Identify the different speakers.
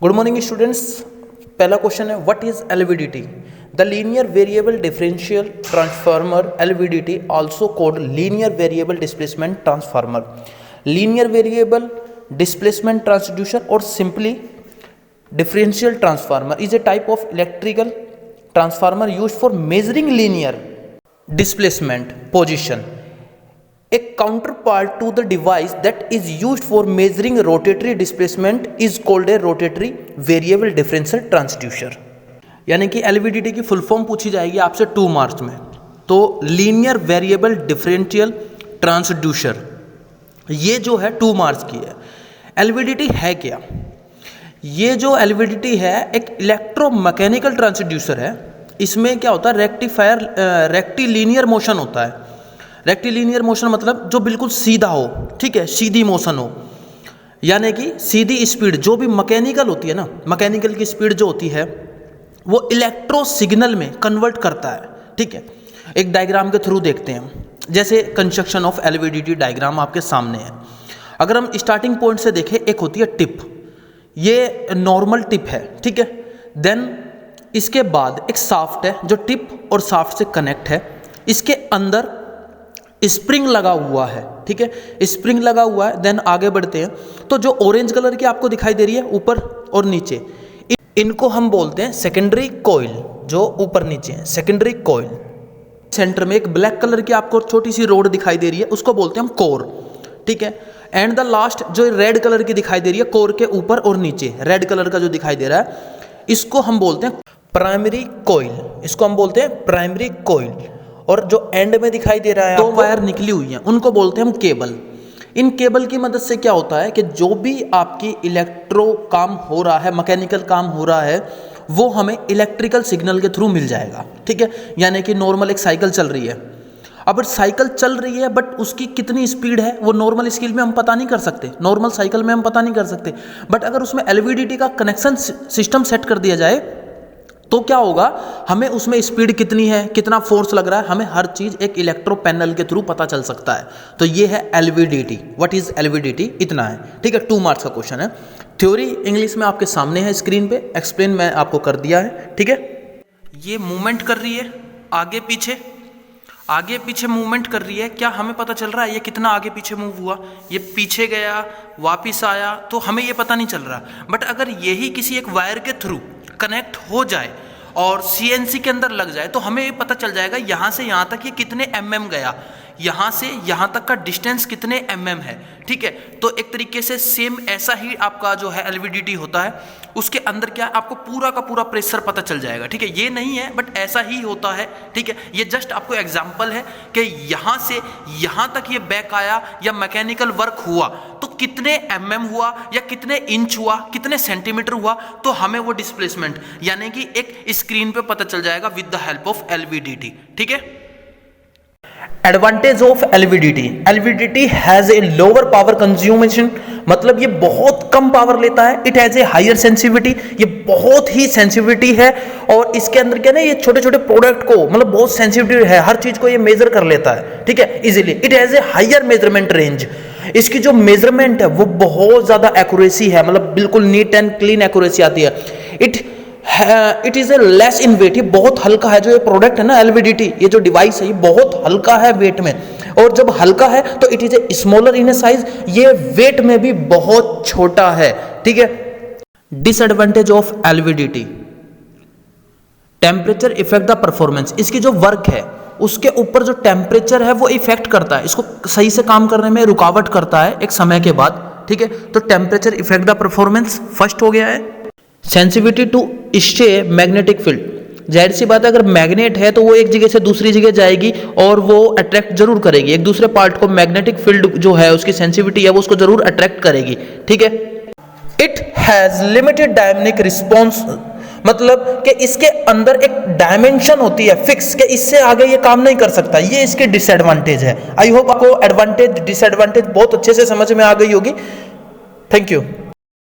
Speaker 1: Good morning students. पहला question है what is LVDT. The linear variable differential transformer LVDT also called linear variable displacement transformer, linear variable displacement transducer और simply differential transformer is a type of electrical transformer used for measuring linear displacement position, a counterpart to the device that is used for measuring rotatory displacement is called a rotatory variable differential transducer। यानी कि LVDT की full form पूछी जाएगी आपसे 2 marks में, तो linear variable differential transducer ये जो है 2 मार्क्स की है। एलवीडीटी है क्या? ये जो एलवीडीटी है एक इलेक्ट्रोमैकेनिकल ट्रांसड्यूसर है। इसमें क्या होता है, रेक्टिलीनियर मोशन होता है। रेक्टिलीनियर मोशन मतलब जो बिल्कुल सीधा हो, ठीक है, सीधी मोशन हो, यानी कि सीधी स्पीड जो भी मैकेनिकल होती है ना, मैकेनिकल की स्पीड जो होती है वो इलेक्ट्रो सिग्नल में कन्वर्ट करता है। ठीक है, एक डायग्राम के थ्रू देखते हैं, जैसे कंस्ट्रक्शन ऑफ एलवीडीटी डायग्राम आपके सामने है। अगर हम स्टार्टिंग पॉइंट से देखें, एक होती है टिप, ये नॉर्मल टिप है, ठीक है। देन इसके बाद एक शाफ्ट है जो टिप और शाफ्ट से कनेक्ट है। इसके अंदर स्प्रिंग लगा हुआ है, ठीक है, स्प्रिंग लगा हुआ है। देन आगे बढ़ते हैं तो जो ऑरेंज कलर की आपको दिखाई दे रही है ऊपर और नीचे, इनको हम बोलते हैं सेकेंडरी कॉइल। जो ऊपर नीचे है सेकेंडरी कॉइल। सेंटर में एक ब्लैक कलर की आपको छोटी सी रोड दिखाई दे रही है, उसको बोलते हैं हम कोर, ठीक है। एंड द लास्ट जो रेड कलर की दिखाई दे रही है कोर के ऊपर और नीचे, रेड कलर का जो दिखाई दे रहा है इसको हम बोलते हैं प्राइमरी कॉइल, इसको हम बोलते हैं प्राइमरी कॉइल। और जो एंड में दिखाई दे रहा है 2 वायर निकली हुई हैं, उनको बोलते हैं हम केबल। इन केबल की मदद से क्या होता है कि जो भी आपकी इलेक्ट्रो काम हो रहा है, मैकेनिकल काम हो रहा है, वो हमें इलेक्ट्रिकल सिग्नल के थ्रू मिल जाएगा, ठीक है। यानी कि नॉर्मल एक साइकिल चल रही है, अब साइकिल चल रही है बट उसकी कितनी स्पीड है वो नॉर्मल स्केल में हम पता नहीं कर सकते, नॉर्मल साइकिल में हम पता नहीं कर सकते। बट अगर उसमें एलवीडीटी का कनेक्शन सिस्टम सेट कर दिया जाए तो क्या होगा, हमें उसमें स्पीड कितनी है, कितना फोर्स लग रहा है, हमें हर चीज एक इलेक्ट्रो पैनल के थ्रू पता चल सकता है। तो ये है एलवीडीटी। व्हाट इज एलवीडीटी, इतना है, ठीक है। 2 मार्क्स का क्वेश्चन है। थ्योरी इंग्लिश में आपके सामने है स्क्रीन पे, एक्सप्लेन मैं आपको कर दिया है, ठीक है। ये मूवमेंट कर रही है आगे पीछे मूवमेंट कर रही है। क्या हमें पता चल रहा है ये कितना आगे पीछे मूव हुआ, ये पीछे गया वापिस आया, तो हमें ये पता नहीं चल रहा। बट अगर यही किसी एक वायर के थ्रू कनेक्ट हो जाए और सीएनसी के अंदर लग जाए तो हमें ये पता चल जाएगा यहाँ से यहाँ तक ये कितने एमएम गया, यहाँ से यहाँ तक का डिस्टेंस कितने एमएम है, ठीक है। तो एक तरीके से सेम ऐसा ही आपका जो है एलवीडीटी होता है, उसके अंदर क्या आपको पूरा का पूरा प्रेशर पता चल जाएगा, ठीक है। ये नहीं है बट ऐसा ही होता है, ठीक है। ये जस्ट आपको एग्जांपल है कि यहाँ से यहाँ तक ये बैक आया या मैकेनिकल वर्क हुआ तो कितने एमएम हुआ या कितने इंच हुआ, कितने सेंटीमीटर हुआ, तो हमें वो डिस्प्लेसमेंट यानी कि एक स्क्रीन पे पता चल जाएगा with the help of LVDT, ठीक है। Advantage of LVDT, LVDT has a lower power consumption, मतलब ये बहुत कम पावर लेता है। It has a higher sensitivity, ये बहुत ही सेंसिटिविटी है। और इसके अंदर क्या ना, ये छोटे छोटे प्रोडक्ट को मतलब बहुत सेंसिटिव है, हर चीज को ये मेजर कर लेता है, ठीक है, easily. It has a higher measurement range, इसकी जो मेजरमेंट है वो बहुत ज्यादा एक्यूरेसी है, मतलब बिल्कुल नीट एंड क्लीन एक्यूरेसी आती है। It is a less in weight, ये बहुत हल्का है। जो ये प्रोडक्ट है ना एलवीडीटी, ये जो डिवाइस है ये बहुत हल्का है वेट में, और जब हल्का है तो it is a smaller in A size, ये वेट में भी बहुत छोटा है, ठीक है। Disadvantage of LVDT, temperature effect the performance, इसकी जो वर्क है उसके ऊपर जो टेम्परेचर है वो इफेक्ट करता है, इसको सही से काम करने में रुकावट करता है एक समय के बाद, ठीक है। तो temperature effect the performance first हो गया है। Sensitivity to stray magnetic field, जाहिर सी बात है अगर मैग्नेट है तो वो एक जगह से दूसरी जगह जाएगी और वो अट्रैक्ट जरूर करेगी एक दूसरे पार्ट को। मैग्नेटिक फील्ड जो है उसकी सेंसिटिविटी है वो उसको जरूर अट्रैक्ट करेगी, ठीक है। It has limited dynamic response, मतलब कि इसके अंदर एक डायमेंशन होती है फिक्स, कि इससे आगे ये काम नहीं कर सकता, ये इसकी डिसएडवांटेज है। आई होप आपको एडवांटेज डिसएडवांटेज बहुत अच्छे से समझ में आ गई होगी। Thank you.